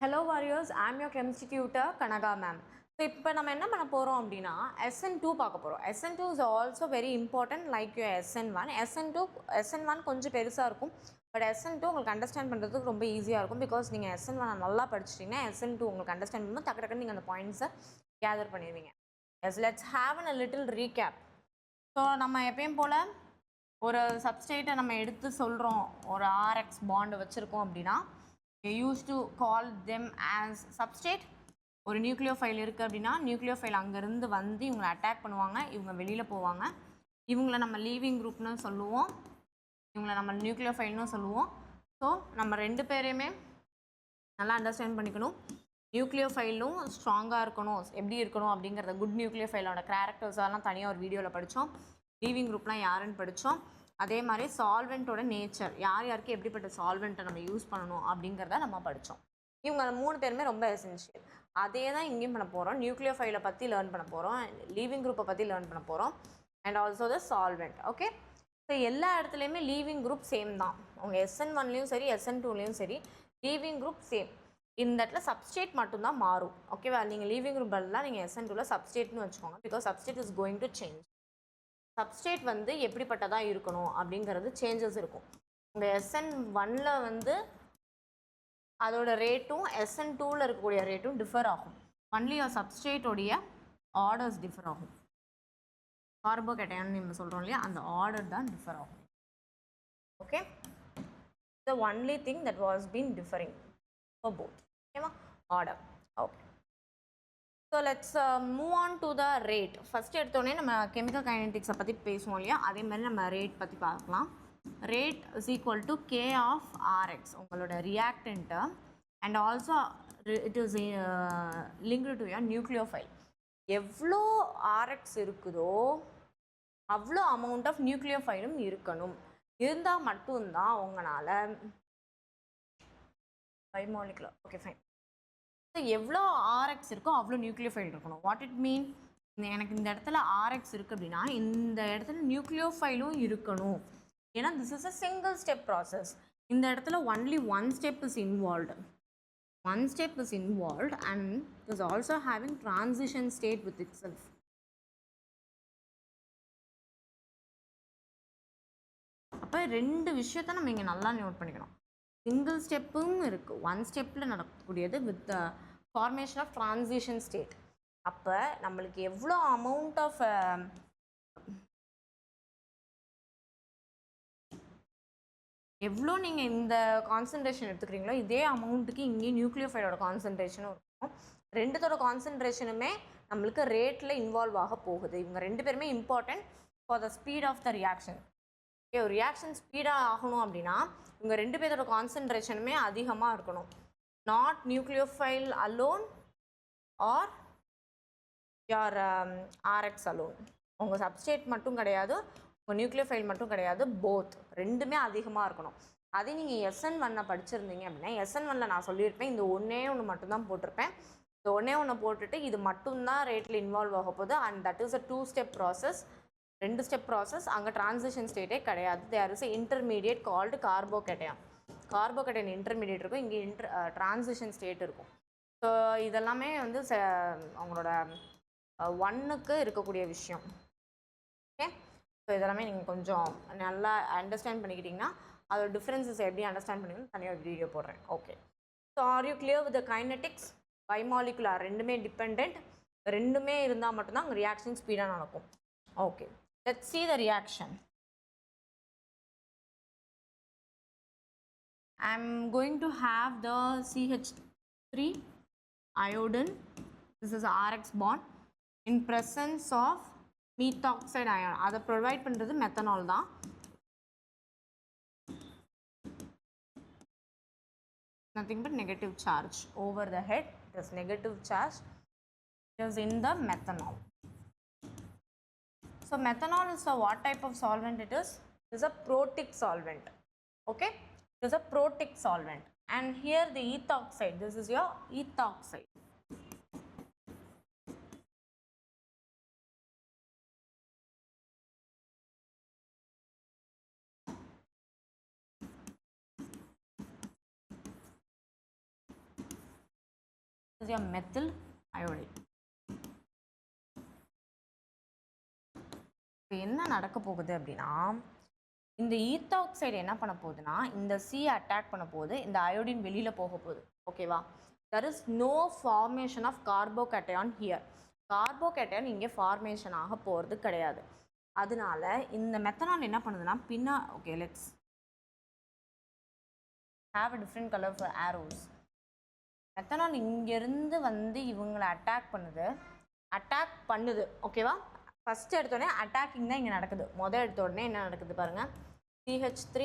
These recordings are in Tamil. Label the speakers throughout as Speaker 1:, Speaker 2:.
Speaker 1: Hello warriors, I am your chemistry tutor Kanaga ma'am. So இப்போ நம்ம என்ன பண்ண போறோம் அப்படினா SN2 பார்க்க போறோம். SN2 is also very important like your SN1. SN1 கொஞ்சம் பெருசா இருக்கும். பட் SN2 உங்களுக்கு அண்டர்ஸ்டாண்ட் பண்றதுக்கு ரொம்ப ஈஸியா இருக்கும் because நீங்க SN1 நல்லா படிச்சிட்டீங்கன்னா SN2 உங்களுக்கு அண்டர்ஸ்டாண்ட் பண்ணும்போது டக்கு டக்குன்னு நீங்க அந்த பாயிண்ட்ஸை கேதர் பண்ணிடுவீங்க. Yes, let's have a little recap. So நம்ம எப்பவும் போல ஒரு சப்ஸ்ட்ரேட்டை நம்ம எடுத்து சொல்றோம், ஒரு RX பாண்ட் வச்சிருக்கோம் அப்படினா we used to call them as substrate. ஒரு நியூக்ளியோஃபைல் இருக்குது அப்படின்னா நியூக்ளியோஃபைல் அங்கேருந்து வந்து இவங்களை அட்டாக் பண்ணுவாங்க, இவங்க வெளியில் போவாங்க. இவங்கள நம்ம லீவிங் குரூப்னு சொல்லுவோம், இவங்களை நம்ம நியூக்ளியோஃபைல்னு சொல்லுவோம். ஸோ நம்ம ரெண்டு பேரையுமே நல்லா அண்டர்ஸ்டாண்ட் பண்ணிக்கணும். நியூக்ளியோஃபைலும் ஸ்ட்ராங்காக இருக்கணும், எப்படி இருக்கணும் அப்படிங்கிறத குட் நியூக்ளியோஃபைலோட கேரக்டர்ஸெல்லாம் தனியாக ஒரு வீடியோவில் படித்தோம். லீவிங் குரூப்லாம் யாருன்னு படித்தோம். அதே மாதிரி சால்வெண்ட்டோட நேச்சர், யார் யாருக்கு எப்படிப்பட்ட சால்வெண்ட்டை நம்ம யூஸ் பண்ணணும் அப்படிங்கிறத நம்ம படித்தோம். இவங்க மூணு பேருமே ரொம்ப எசென்ஷியல். அதே தான் இங்கேயும் பண்ண போகிறோம். நியூக்ளியோஃபைலை பற்றி லேர்ன் பண்ண போகிறோம், லீவிங் குரூப்பை பற்றி லேர்ன் பண்ண போகிறோம், and also the solvent. Okay, so எல்லா இடத்துலையுமே லீவிங் குரூப் சேம் தான். உங்கள் SN1லேயும் சரி SN2லேயும் சரி லீவிங் குரூப் சேம். இந்த இடத்துல சப்ஸ்டேட் மட்டும்தான் மாறும். ஓகேவா? நீங்கள் லீவிங் குரூப் எல்லாம் நீங்கள் SN2ல சப்ஸ்டேட்னு வச்சுக்கோங்க, because substate is going to change. Substate வந்து எப்படிப்பட்டதாக இருக்கணும் அப்படிங்கிறது சேஞ்சஸ் இருக்கும். உங்கள் SN1ல் வந்து அதோட ரேட்டும் SN2ல் இருக்கக்கூடிய ரேட்டும் டிஃபர் ஆகும். ஒன்லி சப்ஸ்ட்ரேட்டோடைய ஆர்டர்ஸ் டிஃபர் ஆகும். கார்போகேட்டையான்னு நம்ம சொல்கிறோம் இல்லையா, அந்த ஆர்டர் தான் டிஃபர் ஆகும். Okay, the only thing that was been differing for both. ஓகேவா? Order. Okay, so let's move on to the rate. First எடுத்தோடனே நம்ம கெமிக்கல் கைனடிக்ஸை பற்றி பேசுவோம் இல்லையா, அதே மாதிரி நம்ம ரேட் பற்றி பார்க்கலாம். Rate is equal to K of RX, உங்களோட reactant, and also it is linked to your nucleophile. எவ்வளோ RX இருக்குதோ அவ்வளோ அமௌண்ட் ஆஃப் நியூக்ளியோஃபைலும் இருக்கணும். இருந்தால் மட்டும்தான் உங்களால் பைமாலிகுலர். Okay, fine. எவ்வளோ RX இருக்கோ அவ்வளோ நியூக்ளியோஃபைல் இருக்கணும். வாட் இட் மீன், எனக்கு இந்த இடத்துல RX இருக்குது அப்படின்னா இந்த இடத்துல நியூக்ளியோஃபைலும் இருக்கணும். ஏன்னா this is a single step process. இந்த இடத்துல only one step is involved. One step is involved and it is also having transition state with it self. அப்போ ரெண்டு விஷயத்த நம்ம இங்கே நல்லா நோட் பண்ணிக்கணும். சிங்கிள் ஸ்டெப்பும் இருக்குது, ஒன் ஸ்டெப்பில் நடக்கக்கூடியது with the formation of transition state. அப்போ நம்மளுக்கு எவ்வளோ அமௌண்ட் ஆஃப் எவ்வளோ நீங்கள் இந்த கான்சன்ட்ரேஷன் எடுத்துக்கிறீங்களோ இதே அமௌண்ட்டுக்கு இங்கேயும் நியூக்ளியோஃபைலோட கான்சன்ட்ரேஷனும் இருக்கும். ரெண்டுத்தோட கான்சன்ட்ரேஷனுமே நம்மளுக்கு ரேட்டில் இன்வால்வ் ஆக போகுது. இவங்க ரெண்டு பேருமே important for the speed of the reaction. Okay, ஒரு ரியாக்ஷன் ஸ்பீடாக ஆகணும் அப்படின்னா இவங்க ரெண்டு பேரோட கான்சன்ட்ரேஷனுமே அதிகமாக இருக்கணும். Not nucleophile alone or your RX alone. உங்கள் சப்ஸ்டேட் மட்டும் கிடையாது, உங்கள் நியூக்ளியோஃபைல் மட்டும் கிடையாது, போத் ரெண்டுமே அதிகமாக இருக்கணும். அதே நீங்கள் SN1 படிச்சிருந்தீங்க அப்படின்னா SN1ல் நான் சொல்லியிருப்பேன், இந்த ஒன்றே ஒன்று மட்டும்தான் போட்டிருப்பேன். இந்த ஒன்றே ஒன்று போட்டுட்டு இது மட்டும்தான் ரேட்டில் இன்வால்வ் ஆக போகுது. And that is a 2 step process, 2 step process. அங்கே ட்ரான்சிஷன் ஸ்டேட்டே கிடையாது. There is intermediate called carbocation. Carbocation intermediate இருக்கும், இங்கே ட்ரான்சிஷன் ஸ்டேட் இருக்கும். ஸோ இதெல்லாமே வந்து அவங்களோட ஒன்னுக்கு இருக்கக்கூடிய விஷயம். ஓகே, ஸோ இதெல்லாமே நீங்கள் கொஞ்சம் நல்லா அண்டர்ஸ்டாண்ட் பண்ணிக்கிட்டிங்கன்னா அதோட டிஃப்ரென்சஸ் எப்படி அண்டர்ஸ்டாண்ட் பண்ணிக்கணும் தனியாக வீடியோ போடுறேன். Okay, so are you clear with the kinetics? Bimolecular ரெண்டுமே டிபெண்ட், ரெண்டுமே இருந்தால் மட்டும்தான் அங்கே ரியாக்ஷன் ஸ்பீடாக நடக்கும். Okay, let's see the reaction. I'm going to have the CH3 iodine. This is RX bond in presence of methoxide ion. அதை ப்ரொவைட் பண்ணுறது மெத்தனால் தான். Nothing but negative charge over the head. This negative charge is in the methanol. So methanol is a what type of solvent it is? It is a protic solvent. Okay, it is a protic solvent. And here the ethoxide, this is your ethoxide. is your methyl iodide. இப்போ என்ன நடக்க போகுது அப்படின்னா இந்த ஈத்தாக்சைடு என்ன பண்ண போகுதுன்னா இந்த C அட்டாக் பண்ண போகுது, இந்த அயோடின் வெளியில் போக போகுது. ஓகேவா? there is no formation of carbocation here. கார்போகேட்டையான் இங்கே ஃபார்மேஷன் ஆக போகிறது கிடையாது. அதனால இந்த மெத்தனால் என்ன பண்ணுதுன்னா okay let's have a different color for arrows. Methanol இங்கேருந்து வந்து இவங்களை அட்டாக் பண்ணுது. ஓகேவா? ஃபஸ்ட்டு எடுத்தோடனே அட்டாக்கிங் தான் இங்கே நடக்குது. எடுத்த உடனே என்ன நடக்குது பாருங்கள், CH3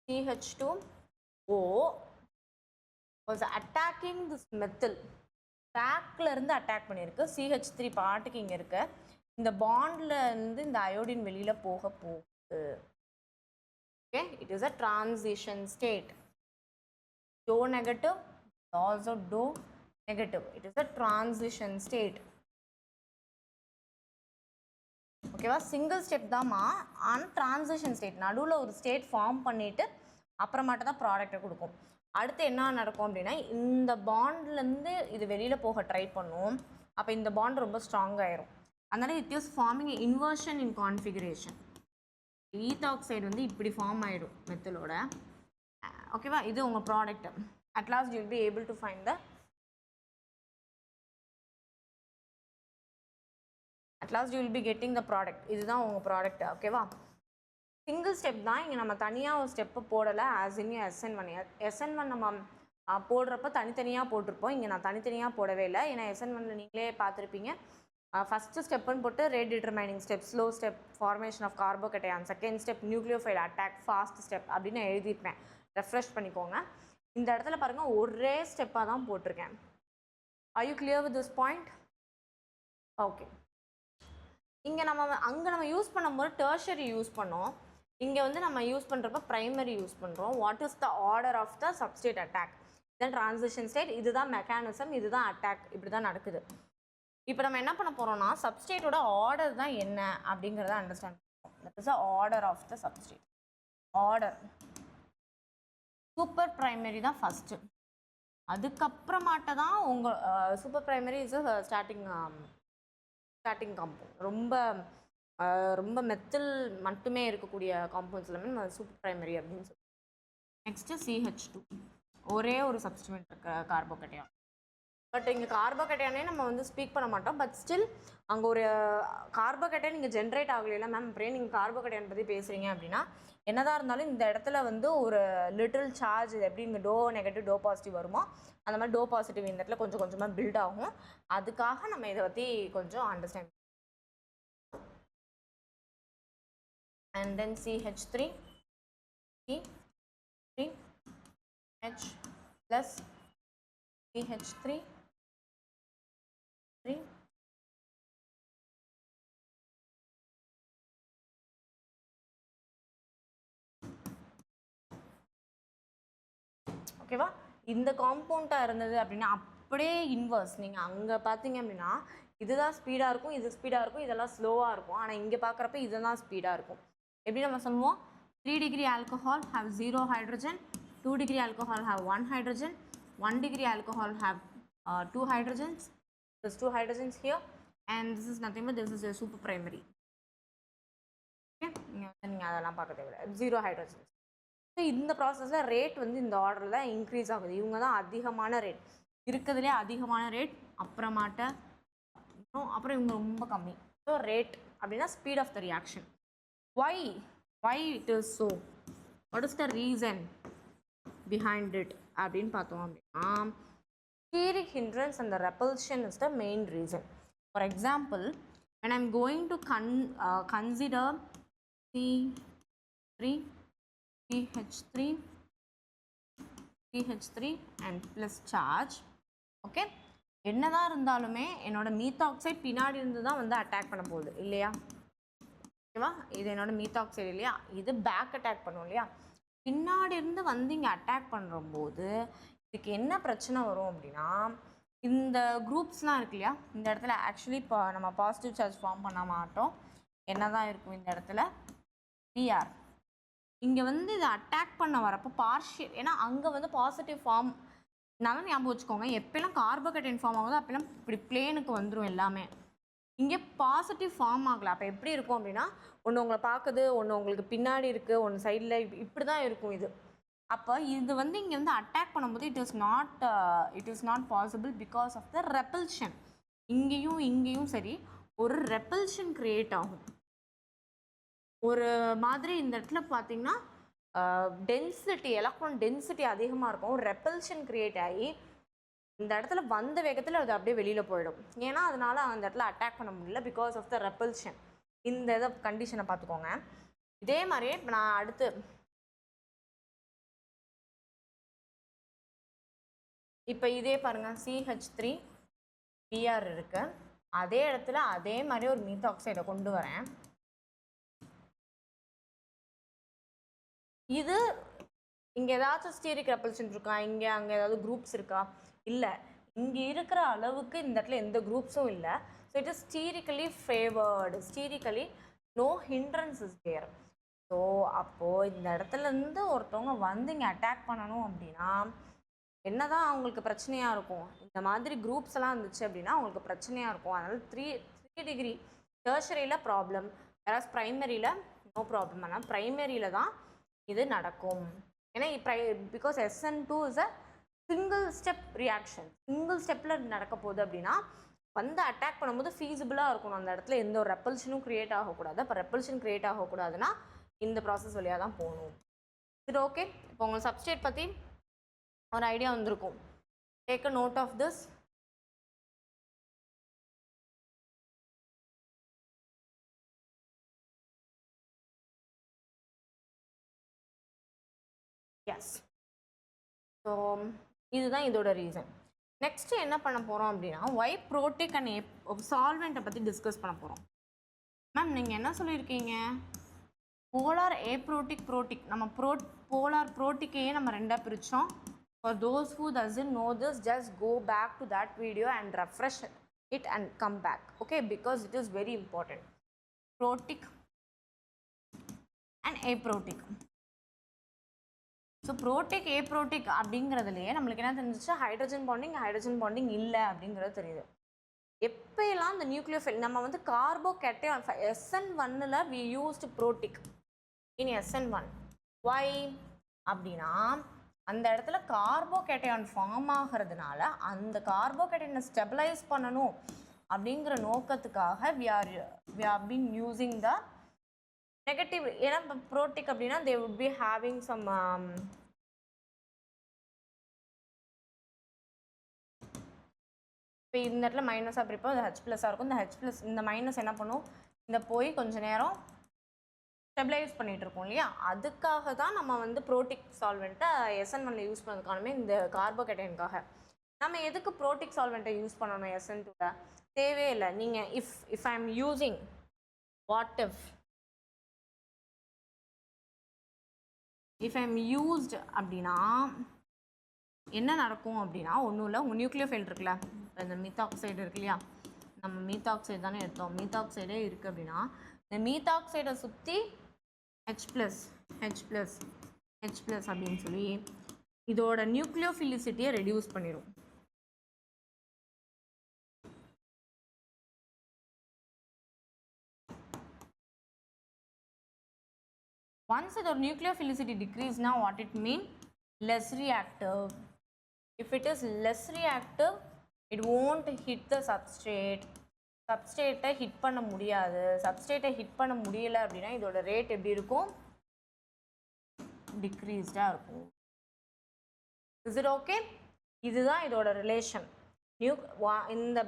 Speaker 1: CH2O was attacking this methyl. இருந்து அட்டாக் பண்ணியிருக்கு. CH3 பாட்டுக்கு இங்கே இருக்கு. இந்த பாண்டில் இருந்து இந்த அயோடின் வெளியில் போக போகுது. Okay, it is a transition state. To negative, also to negative. It is a transition state. ஓகேவா? சிங்கிள் ஸ்டெப் தான்மா, ஆனால் டிரான்சிஷன் ஸ்டேட். நடுவில் ஒரு ஸ்டேட் ஃபார்ம் பண்ணிவிட்டு அப்புறமாட்ட தான் ப்ராடக்டை கொடுக்கும். அடுத்து என்ன நடக்கும் அப்படின்னா இந்த பாண்ட்லேருந்து இது வெளியில் போக ட்ரை பண்ணும். அப்போ இந்த பாண்ட் ரொம்ப ஸ்ட்ராங் ஆயிரும். அதனால் it is farming inversion in configuration. Ethoxide வந்து இப்படி ஃபார்ம் ஆகிடும் மெத்தலோட. ஓகேவா? இது உங்கள் product. At last you will be able to find the getting the product. இதுதான் உங்கள் ப்ராடக்ட். ஓகேவா? சிங்கிள் ஸ்டெப் தான். இங்கே நம்ம தனியாக ஒரு ஸ்டெப்பு போடலை. As in SN1. SN1 நம்ம போடுறப்ப தனித்தனியாக போட்டிருப்போம். இங்கே நான் தனித்தனியாக போடவே இல்லை. ஏன்னா SN1 நீங்களே பார்த்துருப்பீங்க. ஃபஸ்ட்டு ஸ்டெப்புன்னு போட்டு rate determining step, slow step, formation of carbocation, second step nucleophile attack, fast step அப்படின்னு எழுதியிருப்பேன். ரெஃப்ரெஷ் பண்ணிக்கோங்க. இந்த இடத்துல பாருங்கள் ஒரே ஸ்டெப்பாக தான் போட்டிருக்கேன். Are you clear with this point? Okay. இங்கே நம்ம யூஸ் பண்ணும்போது டெர்ஷரி யூஸ் பண்ணோம். இங்கே வந்து நம்ம யூஸ் பண்ணுறப்ப ப்ரைமரி யூஸ் பண்ணுறோம். What is the order of the substrate attack? இதுதான் ட்ரான்சிஷன் ஸ்டேட், இதுதான் மெக்கானிசம், இதுதான் அட்டாக். இப்படி தான் நடக்குது. இப்போ நம்ம என்ன பண்ண போகிறோம்னா சப்ஸ்டேட்டோட ஆர்டர் தான் என்ன அப்படிங்கிறத அண்டர்ஸ்டாண்ட் பண்ணுறோம். That is the order of the substrate. Order super primary தான் ஃபஸ்ட்டு. அதுக்கப்புறமாட்ட தான் உங்கள் super primary is starting compound. ரொம்ப மெத்தில் மட்டுமே இருக்கக்கூடிய காம்பவுண்ட்ஸ் எல்லாமே நம்ம சூப்பர் ப்ரைமரி அப்படின்னு சொல்லுவோம். நெக்ஸ்ட்டு CH2 ஒரே ஒரு சப்ஸ்டிமெண்ட் இருக்க கார்போகேட்டையான். பட் இங்கே கார்போகேட்டையானே நம்ம வந்து ஸ்பீக் பண்ண மாட்டோம். பட் ஸ்டில் அங்கே ஒரு கார்போகேட்டையான் நீங்கள் ஜென்ரேட் ஆகலையில மேம், அப்படியே நீங்கள் கார்போகேட்டையான் பற்றி பேசுகிறீங்க அப்படின்னா என்னதான் இருந்தாலும் இந்த இடத்துல வந்து ஒரு லிட்டில் சார்ஜ் எப்படி இங்கே டோ நெகட்டிவ் டோ பாசிட்டிவ் வருமோ அந்த மாதிரி டோ பாசிட்டிவ் இந்த இடத்துல கொஞ்சம் கொஞ்சமாக பில்ட் ஆகும். அதுக்காக நம்ம இதை பற்றி கொஞ்சம் understand. And then CH3 H plus CH3 3 ஓகேவா? இந்த காம்பவுண்டாக இருந்தது அப்படின்னா அப்படியே இன்வர்ஸ். நீங்கள் அங்கே பார்த்தீங்க அப்படின்னா இதுதான் ஸ்பீடாக இருக்கும், இது ஸ்பீடாக இருக்கும், இதெல்லாம் ஸ்லோவாக இருக்கும். ஆனால் இங்கே பார்க்குறப்ப இதுதான் ஸ்பீடாக இருக்கும். எப்படி நம்ம சொல்லுவோம்? 3 degree alcohol have 0 hydrogen, 2 degree alcohol have 1 hydrogen, 1 degree alcohol have 2 hydrogens. There's 2 hydrogens here, and this is nothing but this is a super primary. Okay, நீங்கள் அதெல்லாம் பார்க்க தேவையில்லை. 0 hydrogens. ஸோ இந்த ப்ராசஸில் ரேட் வந்து இந்த ஆர்டரில் தான் இன்க்ரீஸ் ஆகுது. இவங்க தான் அதிகமான ரேட், இருக்கிறதுலே அதிகமான ரேட். அப்புறம் இவங்க ரொம்ப கம்மி. ஸோ ரேட் அப்படின்னா speed of the reaction. Why it is so? What is the reason behind it? அப்படின்னு பார்த்தோம் அப்படின்னா steric hindrance and the repulsion is the main reason. For example, when I'm going to consider CH3 and plus charge, okay, என்னதான் இருந்தாலுமே என்னோட மீத்தாக்சைடு பின்னாடி இருந்து தான் வந்து அட்டாக் பண்ண போகுது இல்லையா? ஓகேவா? இது என்னோட மீத்தாக்சைடு இல்லையா? இது பேக் அட்டாக் பண்ணும் இல்லையா? பின்னாடி இருந்து வந்து இங்கே அட்டாக் பண்ணும்போது இதுக்கு என்ன பிரச்சனை வரும் அப்படின்னா இந்த குரூப்ஸ்லாம் இருக்கு இல்லையா? இந்த இடத்துல ஆக்சுவலி இப்போ நம்ம பாசிட்டிவ் சார்ஜ் ஃபார்ம் பண்ண மாட்டோம். என்ன தான் இருக்கும் இந்த இடத்துல? PR. இங்கே வந்து இதை அட்டாக் பண்ண வரப்போ பார்ஷியல், ஏன்னா அங்கே வந்து பாசிட்டிவ் ஃபார்ம் நல்லா ஞாபகம் வச்சுக்கோங்க, எப்பெல்லாம் கார்போகேட்டைன் ஃபார்ம் ஆகுதோ அப்பெல்லாம் இப்படி பிளேனுக்கு வந்துடும் எல்லாமே. இங்கே பாசிட்டிவ் ஃபார்ம் ஆகலை. அப்போ எப்படி இருக்கும் அப்படின்னா, ஒன்று உங்களை பார்க்குது, ஒன்று உங்களுக்கு பின்னாடி இருக்குது, ஒன்று சைடில் இப்படி தான் இருக்கும் இது. அப்போ இது வந்து இங்கே வந்து அட்டாக் பண்ணும்போது it is not possible because of the repulsion. இங்கேயும் சரி ஒரு ரெப்பல்ஷன் கிரியேட் ஆகும். ஒரு மாதிரி இந்த இடத்துல பார்த்தீங்கன்னா டென்சிட்டி, எலக்ட்ரான் டென்சிட்டி அதிகமாக இருக்கும். ரெப்பல்ஷன் கிரியேட் ஆகி இந்த இடத்துல வந்த வேகத்தில் அது அப்படியே வெளியில் போயிடும். ஏன்னா அதனால அந்த இடத்துல அட்டாக் பண்ண முடியல பிகாஸ் ஆஃப் த ரெப்பல்ஷன். இந்த இதை கண்டிஷனை பார்த்துக்கோங்க. இதே மாதிரியே இப்போ நான் அடுத்து இப்போ இதே பாருங்கள், CH3Br இருக்கு. அதே இடத்துல அதே மாதிரி ஒரு மீத்தாக்சைடை கொண்டு வரேன். இது இங்கே ஏதாச்சும் ஸ்டீரிக் ரெப்பல்ஷன் இருக்கா, இங்கே அங்கே ஏதாவது குரூப்ஸ் இருக்கா? இல்லை. இங்கே இருக்கிற அளவுக்கு இந்த இடத்துல எந்த குரூப்ஸும் இல்லை. So it is sterically favoured. Sterically no hindrance is there. So அப்போது இந்த இடத்துலேருந்து ஒருத்தவங்க வந்து இங்கே அட்டாக் பண்ணணும் அப்படின்னா என்ன தான் அவங்களுக்கு பிரச்சனையாக இருக்கும்? இந்த மாதிரி குரூப்ஸ் எல்லாம் இருந்துச்சு அப்படின்னா அவங்களுக்கு பிரச்சனையாக இருக்கும். அதனால் 3 டிகிரி டெர்ஷரியில் ப்ராப்ளம், வேறு ப்ரைமரியில் நோ ப்ராப்ளம். ஆனால் ப்ரைமரியில் தான் இது நடக்கும். ஏன்னா because SN2 is a single step reaction. Single ஸ்டெப்பில் நடக்க போகுது அப்படின்னா வந்து அட்டாக் பண்ணும்போது ஃபீஸிபிளாக இருக்கணும். அந்த இடத்துல எந்த ஒரு ரெப்பல்ஷனும் க்ரியேட் ஆகக்கூடாது. அப்போ ரெப்பல்ஷன் க்ரியேட் ஆகக்கூடாதுன்னா இந்த ப்ராசஸ் வழியாக தான் போகணும். இது ஓகே. இப்போ உங்களுக்கு சப்ஸ்ட்ரேட் பற்றி ஒரு ஐடியா வந்திருக்கும். Take a note of this. Yes. So இதுதான் இதோட ரீசன். நெக்ஸ்ட்டு என்ன பண்ண போகிறோம் அப்படின்னா ஒய் ப்ரோட்டிக் அண்ட் சால்வெண்ட்டை பற்றி டிஸ்கஸ் பண்ண போகிறோம். மேம் நீங்கள் என்ன சொல்லியிருக்கீங்க? போலார் ப்ரோட்டிக் நம்ம போலார் ப்ரோட்டிக்கையே நம்ம ரெண்டாக பிரித்தோம். For those who doesn't know this, just go back to that video and refresh it and come back. Okay, because it is very important. Protic and aprotic. So protic aprotic அப்படிங்கிறதுலையே நம்மளுக்கு என்ன தெரிஞ்சிச்சு? ஹைட்ரஜன் பாண்டிங் இல்லை அப்படிங்கிறது தெரியுது. எப்போயெல்லாம் இந்த நியூக்ளியோஃபைல் நம்ம வந்து கார்போகேட்டையான் SN1ல் we used protic in SN1. Why அப்படின்னா அந்த இடத்துல கார்போகேட்டையான் ஃபார்ம் ஆகிறதுனால அந்த கார்போகேட்டையனை ஸ்டெபிளைஸ் பண்ணணும் அப்படிங்கிற நோக்கத்துக்காக we are been using the negative. ஏன்னா ப்ரோட்டிக் அப்படின்னா they would be having some இப்போ இந்த இடத்துல மைனஸாக பிரிப்போம், அது H+ஆக இருக்கும். இந்த H+, இந்த மைனஸ் என்ன பண்ணும்? இந்த போய் கொஞ்சம் நேரம் ஸ்டெபிளைஸ் பண்ணிகிட்டு இருக்கோம் இல்லையா? அதுக்காக தான் நம்ம வந்து ப்ரோட்டிக் சால்வெண்ட்டை SN1ல் யூஸ் பண்ணதுக்கானமே இந்த கார்போகேட்டைனுக்காக. நம்ம எதுக்கு ப்ரோட்டிக் சால்வெண்ட்டை யூஸ் பண்ணணும் SN2வில்? தேவையே இல்லை. நீங்கள் if I am using if I am used அப்படின்னா என்ன நடக்கும் அப்படின்னா ஒன்றும் இல்லை. உங்கள் நியூக்ளியோஃபைல் இருக்குல்ல, இந்த மீத்தாக்சைடு இருக்கு இல்லையா, நம்ம மீத்தாக்சைடு தானே எடுத்தோம், மீத்தாக்சைடே இருக்குது அப்படின்னா இந்த மீத்தாக்சைடை சுற்றி H+, அப்படின்னு சொல்லி இதோட நியூக்ளியோஃபிலிசிட்டியை ரெடியூஸ் பண்ணிடும். Once the nucleophilicity decrease, now what it mean? Less reactive. If it is less reactive, it won't hit the substrate. Substrate hit பண்ண முடியாது. Substrate hit பண்ண முடியல அப்படின்னா இதோட ரேட் எப்படி இருக்கும்? Decreased-ஆ இருக்கும். Is it okay? இதுதான் இதோட ரிலேஷன். இந்த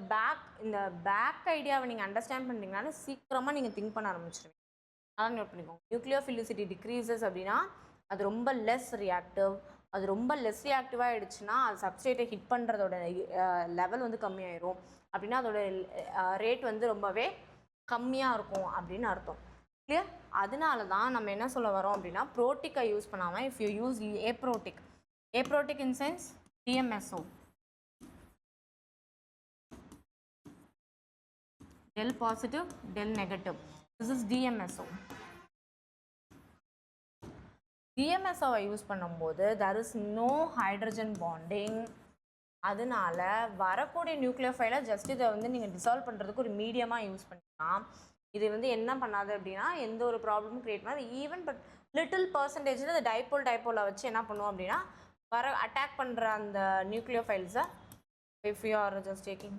Speaker 1: பேக் ஐடியாவை நீங்கள் அண்டர்ஸ்டாண்ட் பண்ணுறீங்கனால சீக்கிரமாக நீங்கள் திங்க் பண்ண ஆரம்பிச்சிருவீங்க. அதான் நோட் பண்ணிக்கோங்க. நியூக்ளியோஃபிலிசிட்டி டிக்ரீசஸ் அப்படின்னா அது ரொம்ப லெஸ் ரியாக்டிவ். அது ரொம்ப லெஸ் ரியாக்டிவாக ஆகிடுச்சுன்னா அது சப்ஸ்ட்ரேட்டை ஹிட் பண்ணுறதோட லெவல் வந்து கம்மியாயிரும். அப்படின்னா அதோட ரேட் வந்து ரொம்பவே கம்மியாக இருக்கும் அப்படின்னு அர்த்தம். கிளியர்? அதனால தான் நம்ம என்ன சொல்ல வரோம் அப்படின்னா ப்ரோட்டிக்கை யூஸ் பண்ணாமல் if you use aprotic in sense DMSO, del positive, del negative. This is DMSO. DMSO use பண்ணும்போது there is no hydrogen bonding. அதனால வரக்கூடிய நியூக்ளியோஃபைலை ஜஸ்ட் இதை வந்து நீங்கள் டிசால்வ் பண்ணுறதுக்கு ஒரு மீடியமாக யூஸ் பண்ணிக்கலாம். இது வந்து என்ன பண்ணாது அப்படின்னா எந்த ஒரு ப்ராப்ளமும் கிரியேட் பண்ணாது. ஈவன் பட் லிட்டில் பர்சன்டேஜில் இந்த டைப்போலை வச்சு என்ன பண்ணுவோம் அப்படின்னா அட்டாக் பண்ணுற அந்த நியூக்ளியோஃபைல்ஸை if you are just taking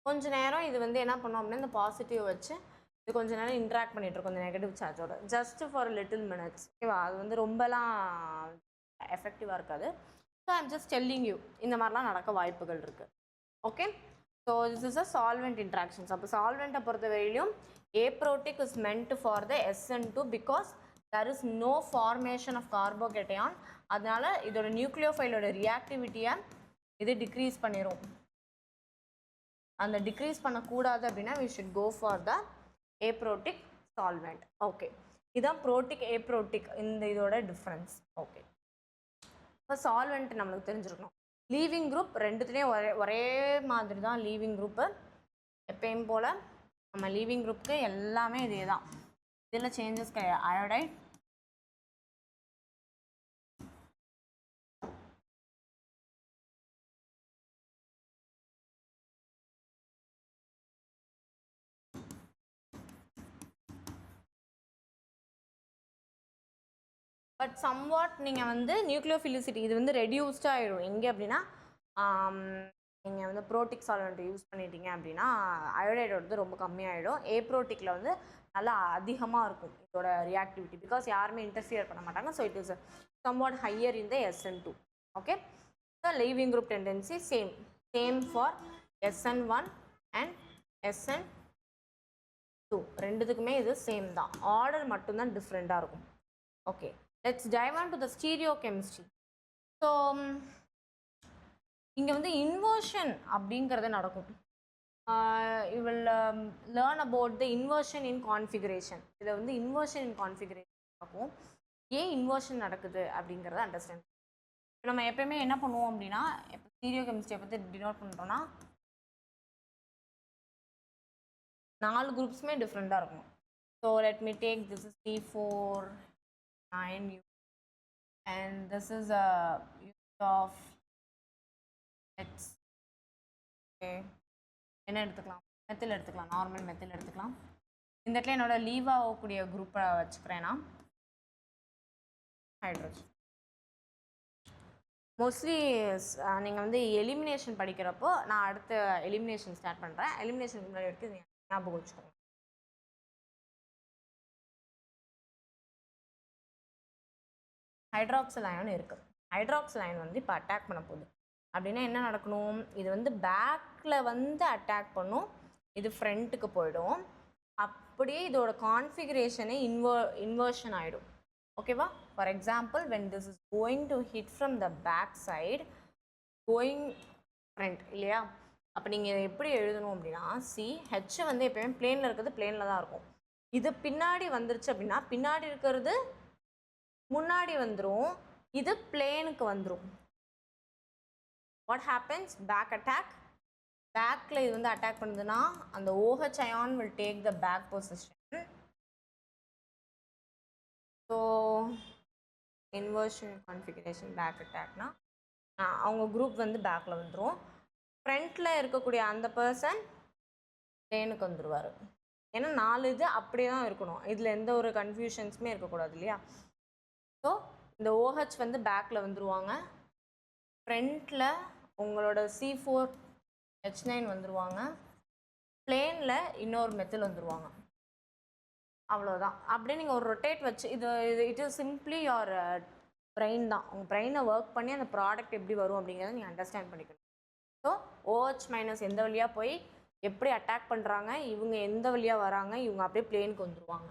Speaker 1: கொஞ்ச நேரம் இது வந்து என்ன பண்ணும் அப்படின்னா இந்த பாசிட்டிவ் வச்சு இது கொஞ்ச நேரம் இன்ட்ராக்ட் பண்ணிட்டு இருக்கும் இந்த நெகட்டிவ் சார்ஜோட ஜஸ்ட் ஃபார் லிட்டில் மினிட்ஸ். ஓகேவா? அது வந்து ரொம்பலாம் எஃபெக்டிவாக இருக்காது. So I'm just telling you இந்த மாதிரிலாம் நடக்க வாய்ப்புகள் இருக்குது. Okay, so this is a solvent interactions. அப்போ சால்வெண்ட்டை பொறுத்த வரையிலும் aprotic is meant for the SN2 because there is no formation of carbocation. அதனால இதோட நியூக்ளியோஃபைலோட ரியாக்டிவிட்டியை இது டிக்ரீஸ் பண்ணிடும். அந்த டிக்ரீஸ் பண்ணக்கூடாது அப்படின்னா we should go for the aprotic solvent. Okay, இதுதான் ப்ரோட்டிக் ஏப்ரோட்டிக் இந்த இதோட டிஃப்ரென்ஸ். ஓகே, இப்போ சால்வெண்ட் நம்மளுக்கு தெரிஞ்சிருக்கணும். லீவிங் குரூப் ரெண்டுத்துலேயும் ஒரே மாதிரி தான் லீவிங் குரூப்பு. எப்பயும் போல் நம்ம லீவிங் குரூப்புக்கு எல்லாமே இதே தான், இதில் சேஞ்சஸ் கிடையாது. அயோடைட் பட் சம்வாட் நீங்கள் வந்து நியூக்ளியோஃபிலிசிட்டி இது வந்து ரெடியூஸ்டாக ஆகிடும். எங்கே அப்படின்னா நீங்கள் வந்து ப்ரோட்டிக் சால்வெண்ட் யூஸ் பண்ணிட்டீங்க அப்படின்னா அயோடைடோடது ரொம்ப கம்மியாகிடும். ஏப்ரோட்டிக்கில் வந்து நல்லா அதிகமாக இருக்கும் இதோட ரியாக்டிவிட்டி பிகாஸ் யாருமே இன்டர்ஃபியர் பண்ண மாட்டாங்க. So it is somewhat higher in the SN2. Okay, so leaving group tendency same for SN1 and SN2 ரெண்டுத்துக்குமே இது சேம் தான், ஆர்டர் மட்டும்தான் டிஃப்ரெண்ட்டாக இருக்கும். Okay, let's dive on to the stereochemistry. So இங்கே வந்து இன்வர்ஷன் அப்படிங்கிறது நடக்கும். you will learn about the inversion in configuration. இதை வந்து இன்வர்ஷன் இன் கான்ஃபிகரேஷன் ஆகும். ஏன் இன்வர்ஷன் நடக்குது அப்படிங்கிறத அண்டர்ஸ்டாண்ட். இப்போ நம்ம எப்பயுமே என்ன பண்ணுவோம் அப்படின்னா இப்போ ஸ்டீரியோகெமிஸ்ட்ரியை பற்றி டினோட் பண்ணுறோன்னா 4 குரூப்ஸுமே டிஃப்ரெண்ட்டாக இருக்கும். So let me take this is C4 and this is a unit of H. Okay, என்ன எடுத்துக்கலாம்? மெத்தில் எடுத்துக்கலாம், நார்மல் மெத்தில் எடுத்துக்கலாம். இந்த இடத்துல என்னோட லீவ் ஆகக்கூடிய குரூப்பை வச்சுக்கிறேன்னா ஹைட்ரோஜன். மோஸ்ட்லி நீங்கள் வந்து எலிமினேஷன் படிக்கிறப்போ நான் அடுத்த எலிமினேஷன் ஸ்டார்ட் பண்ணுறேன். எலிமினேஷனுக்கு முன்னாடி வரைக்கும் ஞாபகம் வச்சுக்கோங்க. ஹைட்ராக்சில் அயன் இருக்குது. ஹைட்ராக்சில் அயன் வந்து இப்போ அட்டாக் பண்ண போகுது அப்படின்னா என்ன நடக்கணும்? இது வந்து பேக்கில் வந்து அட்டாக் பண்ணும், இது ஃப்ரண்ட்டுக்கு போயிடும். அப்படியே இதோட கான்ஃபிகரேஷனே இன்வர்ஷன் ஆகிடும். ஓகேவா? For example when this is going to hit from the back side going front இல்லையா? அப்போ நீங்கள் எப்படி எழுதணும் அப்படின்னா ஹெச் வந்து எப்போயுமே பிளேனில் இருக்கிறது பிளேனில் தான் இருக்கும். இது பின்னாடி வந்துருச்சு அப்படின்னா பின்னாடி இருக்கிறது முன்னாடி வந்துடும், இது பிளேனுக்கு வந்துடும். What happens? Back attack. பேக்கில் இது வந்து அட்டாக் பண்ணுதுன்னா அந்த OH ion will take the back position. So inversion configuration back அட்டாக்னா அவங்க குரூப் வந்து பேக்கில் வந்துடும். ஃப்ரண்ட்டில் இருக்கக்கூடிய அந்த பர்சன் பிளேனுக்கு வந்துடுவார். ஏன்னா 4 இது அப்படியே தான் இருக்கணும், இதில் எந்த ஒரு கன்ஃபியூஷன்ஸுமே இருக்கக்கூடாது இல்லையா? ஸோ இந்த OH வந்து பேக்கில் வந்துடுவாங்க, ஃப்ரண்ட்டில் உங்களோட C4H9 வந்துடுவாங்க, பிளேனில் இன்னொரு மெத்தில் வந்துடுவாங்க. அவ்வளோதான். அப்படியே நீங்கள் ஒரு ரொட்டேட் வச்சு it is simply your brain தான். உங்கள் பிரெயினை ஒர்க் பண்ணி அந்த ப்ராடக்ட் எப்படி வரும் அப்படிங்கிறத நீங்கள் அண்டர்ஸ்டாண்ட் பண்ணிக்கணும். ஸோ OH- எந்த வழியாக போய் எப்படி அட்டாக் பண்ணுறாங்க, இவங்க எந்த வழியாக வராங்க, இவங்க அப்படியே பிளேனுக்கு வந்துடுவாங்க.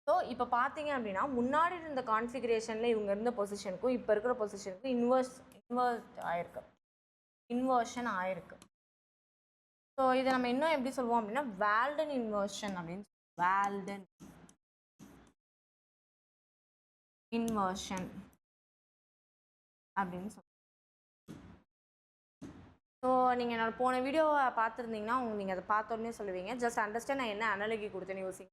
Speaker 1: ஸோ இப்போ பார்த்தீங்க அப்படின்னா முன்னாடி இருந்த கான்ஃபிகரேஷனில் இவங்க இருந்த பொசிஷனுக்கும் இப்போ இருக்கிற பொசிஷனுக்கும் இன்வர்ஷன் ஆயிருக்கு. ஸோ இதை நம்ம இன்னும் எப்படி சொல்லுவோம் அப்படின்னா வால்டன் இன்வர்ஷன் அப்படின்னு வால்டன் இன்வர்ஷன் அப்படின்னு சொல்லுவோம். ஸோ நீங்கள் என்னோட போன வீடியோவை பார்த்துருந்தீங்கன்னா நீங்கள் அதை பார்த்தோன்னே சொல்லுவீங்க. ஜஸ்ட் அண்டர்ஸ்டாண்ட் நான் என்ன அனாலஜி கொடுத்தேன்னு யோசிங்க.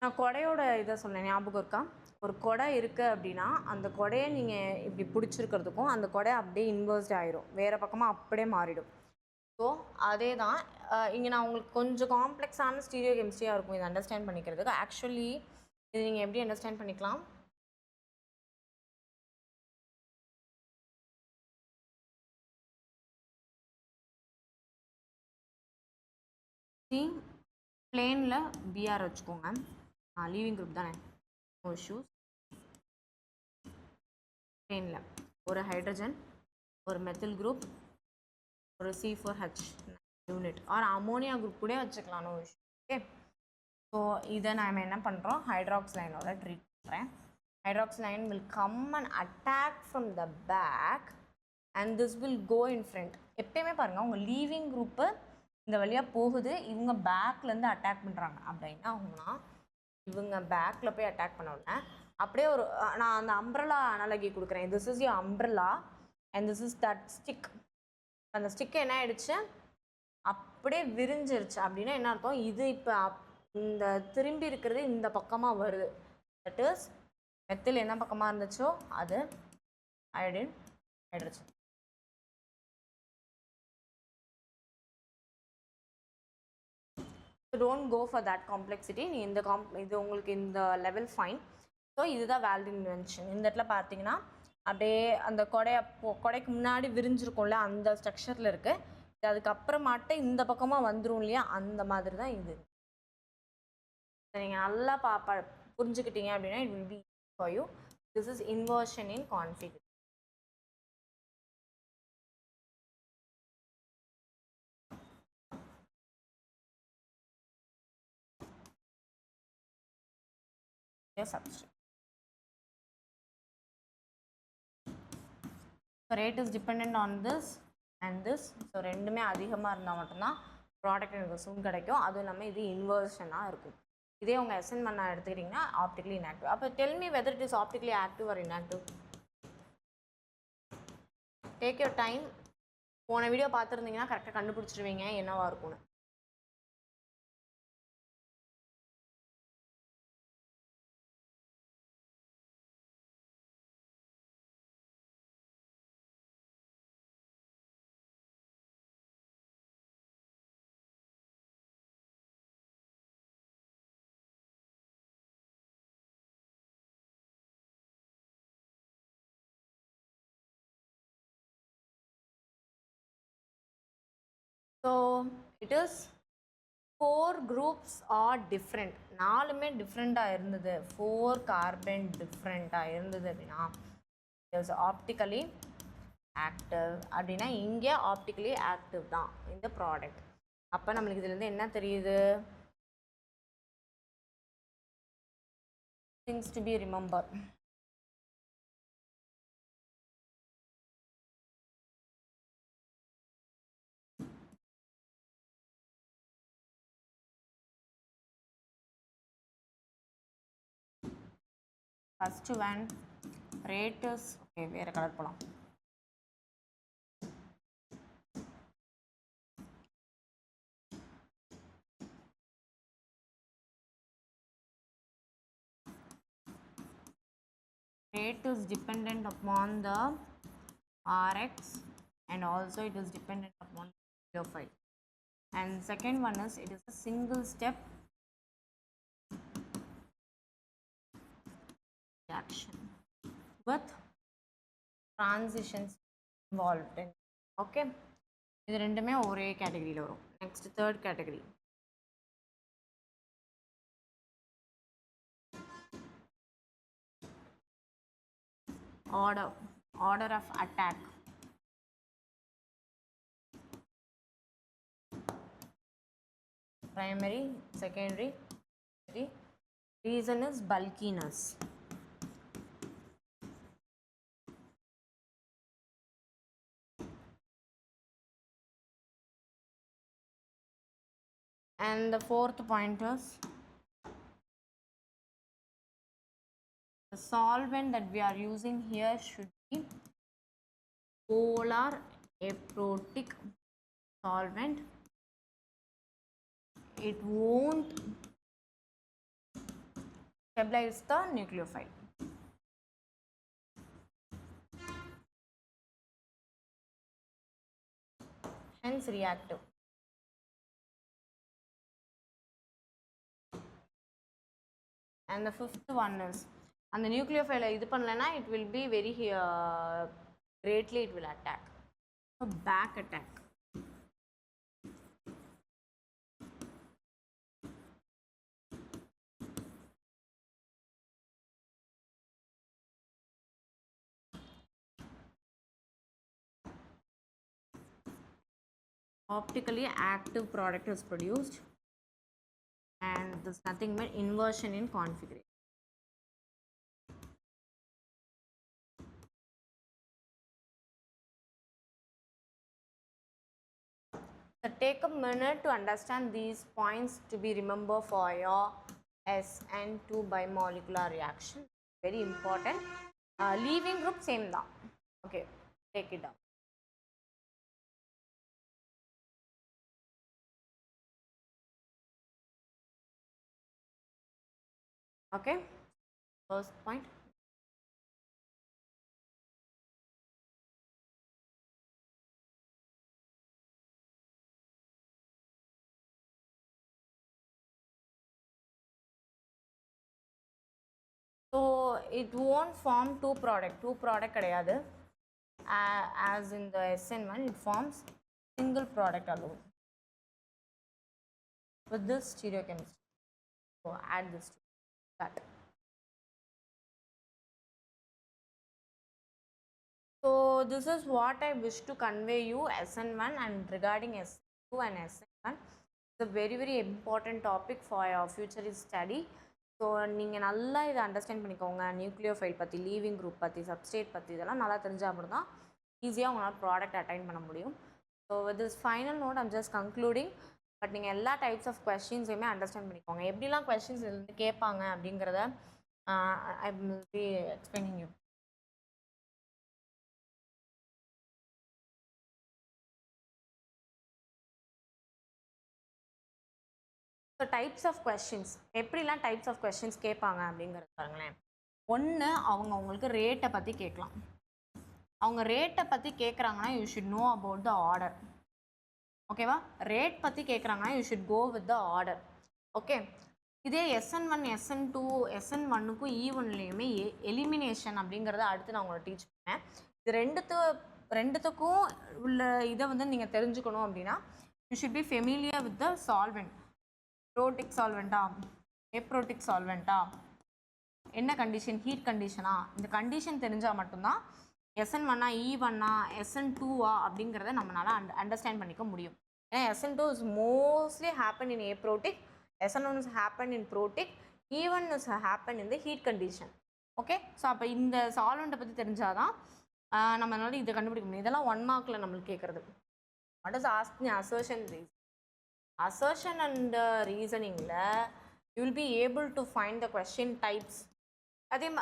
Speaker 1: நான் கொடையோட இதை சொன்னேன், ஞாபகம் இருக்கா? ஒரு கொடை இருக்குது அப்படின்னா அந்த கொடையை நீங்கள் இப்படி பிடிச்சிருக்கிறதுக்கும் அந்த கொடை அப்படியே இன்வெர்ஸ்ட் ஆயிரும், வேறு பக்கமாக அப்படியே மாறிடும். ஸோ அதே தான் இங்கே நான் உங்களுக்கு கொஞ்சம் காம்ப்ளெக்ஸான ஸ்டீரியோ கெமிஸ்ட்ரியாக இருக்கும் இதை அண்டர்ஸ்டாண்ட் பண்ணிக்கிறதுக்கு. ஆக்சுவலி இது நீங்கள் எப்படி அண்டர்ஸ்டாண்ட் பண்ணிக்கலாம், சி பிளேனில் பிஆர் வச்சுக்கோங்க, லீவிங் குரூப் தானே, நோ இஷ்யூஸ். பிளேனில் ஒரு ஹைட்ரஜன், ஒரு மெத்தில் குரூப், ஒரு C4H unit R ammonia group கூட வச்சுக்கலாம், நோ இஷ்யூ. ஓகே, ஸோ இதை நான் என்ன பண்ணுறோம், ஹைட்ராக்ஸ் லைனோட ட்ரீட் பண்ணுறேன். Hydroxyl ion will come and attack from the back and this will go in front. எப்பயுமே பாருங்கள், உங்கள் லீவிங் குரூப்பு இந்த வழியாக போகுது, இவங்க பேக்லேருந்து அட்டாக் பண்ணுறாங்க அப்படின்னா அவங்கன்னா இவங்க பேக்கில் போய் அட்டாக் பண்ண உடனே அப்படியே ஒரு நான் அந்த அம்ப்ரலா அனாலஜி கொடுக்குறேன். This is you அம்ப்ரலா and this is that stick. அந்த ஸ்டிக்கு என்ன ஆயிடுச்சு, அப்படியே விரிஞ்சிருச்சு. அப்படின்னா என்ன அர்த்தம், இது இப்போ இந்த திரும்பி இருக்கிறது இந்த பக்கமாக வருது. தட் இஸ் மெத்தில் என்ன பக்கமாக இருந்துச்சோ அது iodine hydrogen. Don't go for that complexity. நீ இந்த இது உங்களுக்கு இந்த லெவல் ஃபைன். ஸோ இதுதான் வேல்டு இன்வென்ஷன். இந்த இடத்துல பார்த்தீங்கன்னா அப்படியே அந்த கொடைக்கு முன்னாடி விரிஞ்சிருக்கும்ல அந்த ஸ்ட்ரக்சரில் இருக்குது. இது அதுக்கப்புறமாட்டு இந்த பக்கமாக வந்துடும் இல்லையா, அந்த மாதிரி தான் இது. நீங்கள் நல்லா புரிஞ்சுக்கிட்டீங்க அப்படின்னா it will be for you. This is inversion in configuration. substrate. So rate is dependent on this and this. So ரெண்டுமே அதிகமாக இருந்தால் மட்டும்தான் ப்ராடக்ட் எனக்கு சூன் கிடைக்கும். அதுவும் இல்லாமல் இது இன்வர்ஷனாக இருக்கும். இதே உங்கள் SN1 எடுத்துக்கிட்டிங்கன்னா ஆப்டிகலி இன்ஆக்டிவ். அப்போ tell me whether it is optically active or inactive. Take your time. போன வீடியோ பார்த்துருந்தீங்கன்னா கரெக்டாக கண்டுபிடிச்சிருவீங்க என்னவா இருக்கும்னு. So it is 4 groups are different. 4மே டிஃப்ரெண்ட்டாக இருந்தது, 4 கார்பன் டிஃப்ரெண்ட்டாக இருந்தது அப்படின்னா இட்ஸ் ஆப்டிக்கலி ஆக்டிவ். அப்படின்னா இங்கே ஆப்டிக்கலி ஆக்டிவ் தான் இந்த ப்ராடக்ட். அப்போ நம்மளுக்கு இதுலேருந்து என்ன தெரியுது, things to be remember. First one, rate is, okay, வேறு கலர் போகலாம். Rate is dependent upon the Rx and also it is dependent upon the file. And second one is it is a single step reaction with transitions involved in. Okay, இது ரெண்டுமே ஒரே கேட்டகரியில் வரும். Next third category, order of attack. Primary, secondary, reason is bulkiness. And the fourth point is the solvent that we are using here should be polar aprotic solvent. It won't stabilize the nucleophile. Hence reactive. And the fifth one is, and the nucleophile இது பண்ணலனா it will be very greatly it will attack. So back attack. Optically active product is produced, and there's nothing but inversion in configuration. So take a minute to understand these points to be remembered for your SN2 bimolecular reaction. Very important. Leaving group same da. Okay, take it down. Okay, first point. So it won't form two product கிடையாது. As in the SN1 it forms single product alone with this stereochemistry. So add this to that. So this is what I wish to convey you SN1, and regarding SN2 and SN1, it's a very very important topic for your future study. So நீங்கள் நல்லா இதை அண்டர்ஸ்டாண்ட் பண்ணிக்கோங்க. நியூக்ளியோஃபைல் பற்றி, லீவிங் குரூப் பற்றி, சப்ஸ்டேட் பற்றி, இதெல்லாம் நல்லா தெரிஞ்சால் மட்டும் தான் ஈஸியாக உங்களால் ப்ராடக்ட் அட்டைன் பண்ண முடியும். So with this final note I'm just concluding. But நீங்கள் எல்லா டைப்ஸ் ஆஃப் கொஸ்டின்ஸையுமே அண்டர்ஸ்டாண்ட் பண்ணிக்கோங்க. எப்படிலாம் கொஸ்டின்ஸ் இருந்து கேட்பாங்க அப்படிங்கிறத I will be explaining you. So types of questions எப்படிலாம் டைப்ஸ் ஆஃப் கொஸ்டின்ஸ் கேட்பாங்க அப்படிங்கிறது பாருங்களேன். ஒன்று, அவங்க உங்களுக்கு ரேட்டை பற்றி கேட்கலாம். அவங்க ரேட்டை பற்றி கேட்குறாங்கன்னா you should know about the order. ஓகேவா? ரேட் பற்றி கேட்குறாங்கன்னா you should go with the order. Okay, இதே SN1 SN2 SN1க்கும் E1லேயுமே எலிமினேஷன் அப்படிங்கிறத அடுத்து நான் உங்களை டீச் பண்ணேன். இது ரெண்டுத்துக்கும் உள்ள இதை வந்து நீங்கள் தெரிஞ்சுக்கணும் அப்படின்னா you should be familiar with the solvent. Protic சால்வெண்ட்டா, ஏப்ரோட்டிக் சால்வெண்ட்டா, என்ன கண்டிஷன், ஹீட் கண்டிஷனா, இந்த கண்டிஷன் தெரிஞ்சால் மட்டும்தான் SN1 E1 SN2 அப்படிங்கிறத நம்மளால் அண்டர்ஸ்டாண்ட் பண்ணிக்க முடியும். ஏன்னா SN2 is mostly happen in aprotic, SN1 is happen in protic, E1 is happen in the heat condition. Okay, so அப்போ இந்த சால்வெண்ட்டை பற்றி தெரிஞ்சாதான் நம்மளால இதை கண்டுபிடிக்க முடியும். இதெல்லாம் 1 மார்க்கில் நம்மளுக்கு கேட்குறது. What is asking assertion reason. Assertion and reasoning you will be able to find the question types.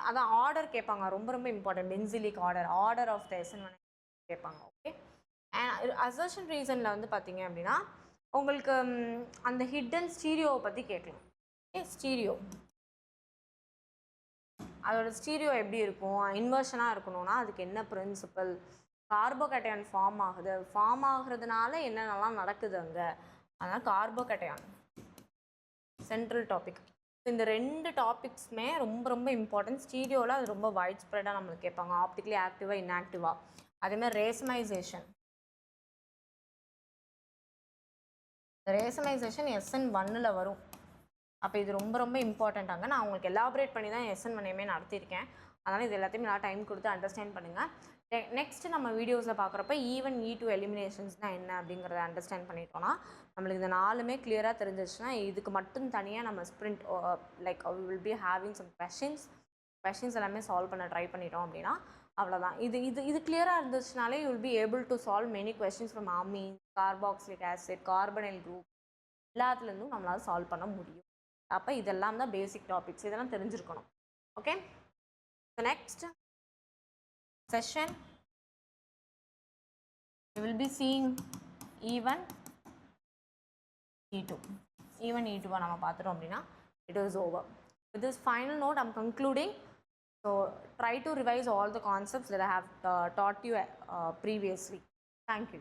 Speaker 1: அதான் ஆர்டர் கேட்பாங்க, ரொம்ப ரொம்ப important. Benzylic order of the SN1 கேட்பாங்க. ஓகே, அண்ட் அசர்ஷன் ரீசனில் வந்து பார்த்தீங்க அப்படின்னா உங்களுக்கு அந்த ஹிடன் ஸ்டீரியோவை பற்றி கேட்கலாம். ஓகே, ஸ்டீரியோ, அதோட ஸ்டீரியோ எப்படி இருக்கும், இன்வர்ஷனாக இருக்கணும்னா அதுக்கு என்ன பிரின்சிபல், கார்போகேட்டையான் ஃபார்ம் ஆகுறதுனால என்னென்னலாம் நடக்குது அங்கே, அதனால் கார்போகேட்டையான் சென்ட்ரல் டாபிக். இந்த ரெண்டு டாபிக்ஸுமே ரொம்ப ரொம்ப இம்பார்ட்டன்ட். ஸ்டீரியோவில் அது ரொம்ப வைட் ஸ்ப்ரெடாக நம்மளுக்கு கேட்பாங்க, ஆப்டிக்கலி ஆக்டிவாக இன்ஆக்டிவாக. அதேமாதிரி ரேசமைசேஷன் SN1 வரும். அப்போ இது ரொம்ப ரொம்ப இம்பார்ட்டண்ட்டாங்க. நான் உங்களுக்கு எலாபரேட் பண்ணி தான் SN1 நடத்தியிருக்கேன். அதனால் இது எல்லாத்தையுமே நல்லா டைம் கொடுத்து அண்டர்ஸ்டாண்ட் பண்ணுங்கள். நெக்ஸ்ட்டு நம்ம வீடியோஸில் பார்க்குறப்ப E1 E2 எலிமினேஷன்ஸ்னால் என்ன அப்படிங்கிறத அண்டர்ஸ்டாண்ட் பண்ணிட்டோன்னா நம்மளுக்கு இந்த 4மே கிளியராக தெரிஞ்சிச்சுன்னா இதுக்கு மட்டும் தனியாக நம்ம sprint like will be having some questions எல்லாமே சால்வ் பண்ண ட்ரை பண்ணிட்டோம் அப்படின்னா அவ்வளோதான். இது கிளியராக இருந்துச்சுனாலே you will be able to solve many questions from amine, carboxylic acid, carbonyl group எல்லாத்துலேருந்தும் நம்மளால் சால்வ் பண்ண முடியும். அப்போ இதெல்லாம் தான் பேசிக் டாபிக்ஸ், இதெல்லாம் தெரிஞ்சிருக்கணும். Okay, next session we will be seeing E1 E2 நம்ம பார்த்துட்டோம் அப்படின்னா it is over. With this final note, I'm concluding. So try to revise all the concepts that I have taught you previously. Thank you.